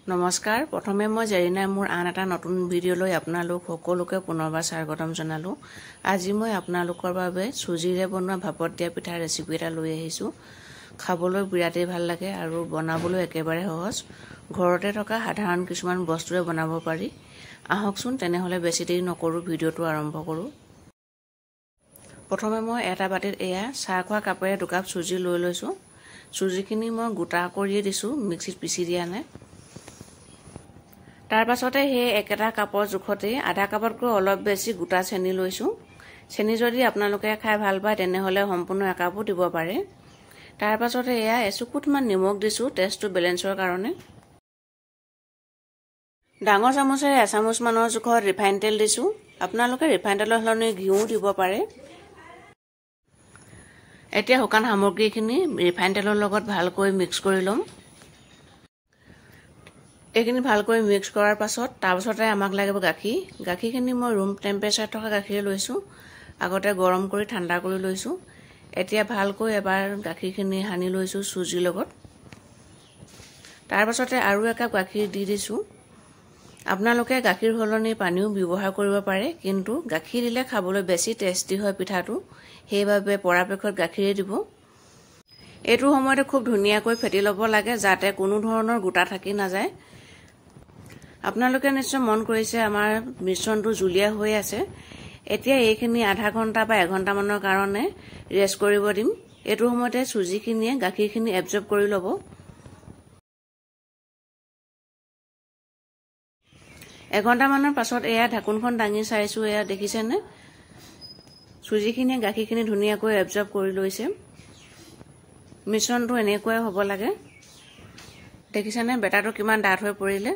নমস্কাৰ প্ৰথমে মই জেৰিনাই মোৰ আন এটা নতুন ভিডিঅ' লৈ আপোনালোক সকলোকে পুনৰবাৰ স্বাগতম জনালো। আজি মই আপোনালোকৰ বাবে চুজিৰে বনোৱা ভাপত দিয়া পিঠা ৰেচিপি এটা লৈ আহিছো। খাবলৈ বিৰাটেই ভাল লাগে আৰু বনাবলৈ একেবাৰে সহজ। ঘৰতে থকা সাধাৰণ কিছুমান বস্তুৰে বনাব পাৰি। আহকচোন তেনেহলে বেছি দেৰি নকৰো ভিডিঅ'টো আৰম্ভ কৰো। প্ৰথমে মই এটা বাটিত এয়া চাহ খোৱা কাপেৰে 2 কাপ চুজি লৈ লৈছো। চুজিখিনি মই গোটা কৰি দিছো, মিক্সিত পিচি দিয়া নাই। তাৰ পাছতে সেই একেটা কাপৰ জোখতে আধা কাপতকৈ অলপ বেছি গোটা চেনি লৈছো। চেনি যদি আপোনালোকে খাই ভাল পায় তেনেহলে সম্পূৰ্ণ একাপো দিব পাৰে। তাৰ পাছতে এয়া এচুকুটমান নিমখ দিছো টেষ্টটো বেলেন্সৰ কাৰণে। ডাঙৰ চামুচেৰে এচামুচ মানৰ জোখত ৰিফাইন তেল দিছো। আপোনালোকে ৰিফাইন তেলৰ সলনি ঘিউ দিব পাৰে। এতিয়া শুকান সামগ্ৰীখিনি ৰিফাইন তেলৰ লগত ভালকৈ মিক্স কৰি লম। এইখিনি ভালকৈ মিক্স কৰাৰ পাছত তাৰপাছতে আমাক লাগিব গাখীৰ। গাখীৰখিনি মই ৰুম টেম্পাৰেচাৰ থকা গাখীৰ লৈছো। আগতে গৰম কৰি ঠাণ্ডা কৰি লৈছো। এতিয়া ভালকৈ এবাৰ গাখীৰখিনি সানি লৈছো চুজিৰ লগত। তাৰ পাছতে আৰু একাপ গাখীৰ দি দিছো। আপোনালোকে গাখীৰ সলনি পানীও ব্যৱহাৰ কৰিব পাৰে, কিন্তু গাখীৰ দিলে খাবলৈ বেছি টেষ্টি হয় পিঠাটো। সেইবাবে পৰাপক্ষত গাখীৰে দিব। এইটো সময়তে খুব ধুনীয়াকৈ ফেটি ল'ব লাগে যাতে কোনো ধৰণৰ গোটা থাকি নাযায়। আপোনালোকে নিশ্চয় মন কৰিছে আমাৰ মিশ্ৰণটো জুলীয়া হৈ আছে। এতিয়া এইখিনি আধা ঘণ্টা বা 1 ঘণ্টা মানৰ কাৰণে ৰেষ্ট কৰিব দিম। এইটো সময়তে চুজিখিনিয়ে গাখীৰখিনি এবজৰ্ব কৰি ল'ব। 1 ঘণ্টা মানৰ পাছত এয়া ঢাকোনখন দাঙি চাইছো, এয়া দেখিছেনে চুজিখিনিয়ে গাখীৰখিনি ধুনীয়াকৈ এবজৰ্ব কৰি লৈছে। মিশ্ৰণটো এনেকুৱাই হ'ব লাগে। দেখিছেনে বেটাৰটো কিমান ডাঠ হৈ পৰিলে।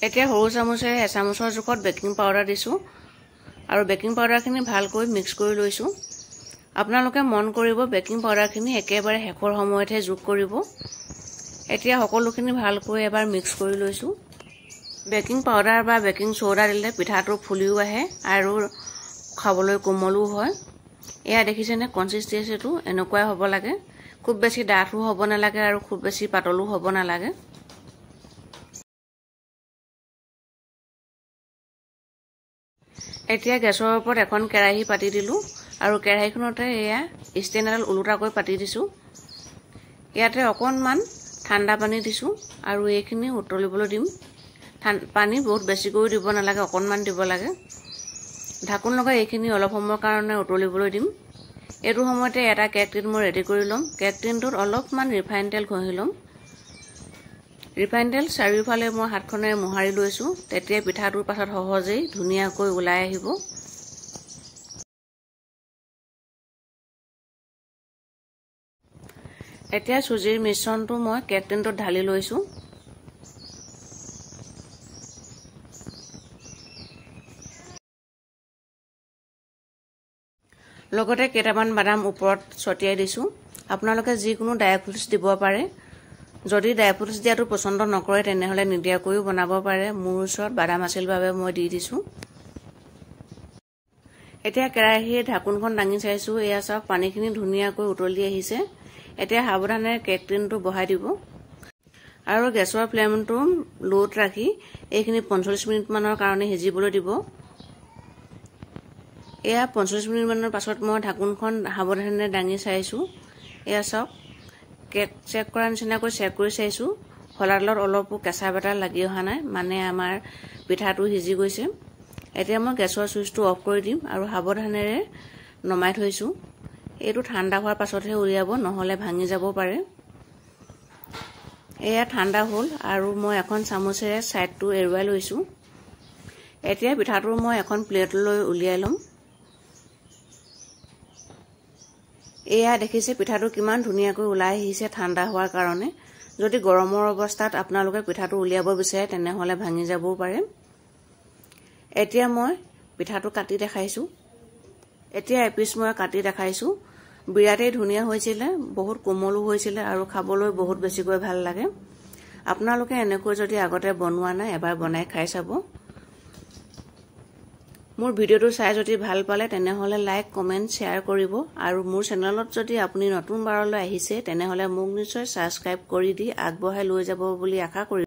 এতিয়া সৰু চামুচেৰে এচামুচৰ জোখত বেকিং পাউডাৰ দিছো আৰু বেকিং পাউডাৰখিনি ভালকৈ মিক্স কৰি লৈছো। আপোনালোকে মন কৰিব বেকিং পাউডাৰখিনি একেবাৰে শেষৰ সময়তহে যোগ কৰিব। এতিয়া সকলোখিনি ভালকৈ এবাৰ মিক্স কৰি লৈছো। বেকিং পাউডাৰ বা বেকিং সোডা দিলে পিঠাটো ফুলিও আহে আৰু খাবলৈ কোমলো হয়। এয়া দেখিছেনে কনসিস্টেন্সিটো এনেকুৱাই হ'ব লাগে। খুব বেছি ডাঠো হ'ব নালাগে আৰু খুব বেছি পাতলো হ'ব নালাগে। এতিয়া গেছৰ ওপৰত এখন কেৰাহী পাতি দিলো আৰু কেৰাহীখনতে এয়া ষ্টেণ্ড এডাল ওলোটাকৈ পাতি দিছো। ইয়াতে অকণমান ঠাণ্ডা পানী দিছো আৰু এইখিনি উতলিবলৈ দিম। পানী বহুত বেছিকৈ দিব নালাগে, অকণমান দিব লাগে। ঢাকোন লগাই এইখিনি অলপ সময়ৰ কাৰণে উতলিবলৈ দিম। এইটো সময়তে এটা কেক টিন মই ৰেডি কৰি ল'ম। কেক টিনটোত অলপমান ৰিফাইন তেল ঘঁহি ল'ম। ৰিফাইন তেল চাৰিওফালে মই হাতখনেৰে মোহাৰি লৈছো। তেতিয়া পিঠাটোৰ পাছত সহজেই ধুনীয়াকৈ ওলাই আহিব। এতিয়া চুজিৰ মিশ্ৰণটো মই কেক টিনটোত ঢালি লৈছো। লগতে কেইটামান বাদাম ওপৰত ছটিয়াই দিছো। আপোনালোকে যিকোনো ড্ৰাই ফ্ৰুটছ দিব পাৰে। যদি ড্ৰাই ফ্ৰুটছ দিয়াটো পছন্দ নকৰে তেনেহলে নিদিয়াকৈও বনাব পাৰে। মোৰ ওচৰত বাদাম আছিল বাবে মই দি দিছো। এতিয়া কেৰাহীৰ ঢাকোনখন দাঙি চাইছো, এয়া চাওক পানীখিনি ধুনীয়াকৈ উতলি আহিছে। এতিয়া সাৱধানে কেক টিনটো বহাই দিব আৰু গেছৰ ফ্লেমটো লোত ৰাখি এইখিনি 45 মিনিট মানৰ কাৰণে সিজিবলৈ দিব। এয়া 45 মিনিট মানৰ পাছত মই ঢাকোনখন সাৱধানে দাঙি চাইছো। এয়া চাওক কেক চেক কৰাৰ নিচিনাকৈ চেক কৰি চাইছো। হলাডালত অলপো কেঁচা বেটা লাগি অহা নাই, মানে আমাৰ পিঠাটো সিজি গৈছে। এতিয়া মই গেছৰ চুইচটো অফ কৰি দিম আৰু সাৱধানেৰে নমাই থৈছো। এইটো ঠাণ্ডা হোৱাৰ পাছতহে উলিয়াব, নহলে ভাঙি যাব পাৰে। এয়া ঠাণ্ডা হ'ল আৰু মই এখন চামুচেৰে সাইডটো এৰুৱাই লৈছো। এতিয়া পিঠাটো মই এখন প্লেটলৈ উলিয়াই ল'ম। এয়া দেখিছে পিঠাটো কিমান ধুনীয়াকৈ ওলাই আহিছে ঠাণ্ডা হোৱাৰ কাৰণে। যদি গৰমৰ অৱস্থাত আপোনালোকে পিঠাটো উলিয়াব বিচাৰে তেনেহলে ভাঙি যাবও পাৰে। এতিয়া মই পিঠাটো কাটি দেখাইছো। এতিয়া এপিচ মই কাটি দেখাইছো। বিৰাটেই ধুনীয়া হৈছিলে, বহুত কোমলো হৈছিলে আৰু খাবলৈ বহুত বেছিকৈ ভাল লাগে। আপোনালোকে এনেকৈ যদি আগতে বনোৱা নাই এবাৰ বনাই খাই চাব। মোৰ ভিডিঅ'টো চাই যদি ভাল পালে তেনেহলে লাইক কমেন্ট শ্বেয়াৰ কৰিব আৰু মোৰ চেনেলত যদি আপুনি নতুন বাৰলৈ আহিছে তেনেহলে মোক নিশ্চয় সাবস্ক্ৰাইব কৰি দি আগবঢ়াই লৈ যাব বুলি আশা কৰিছো।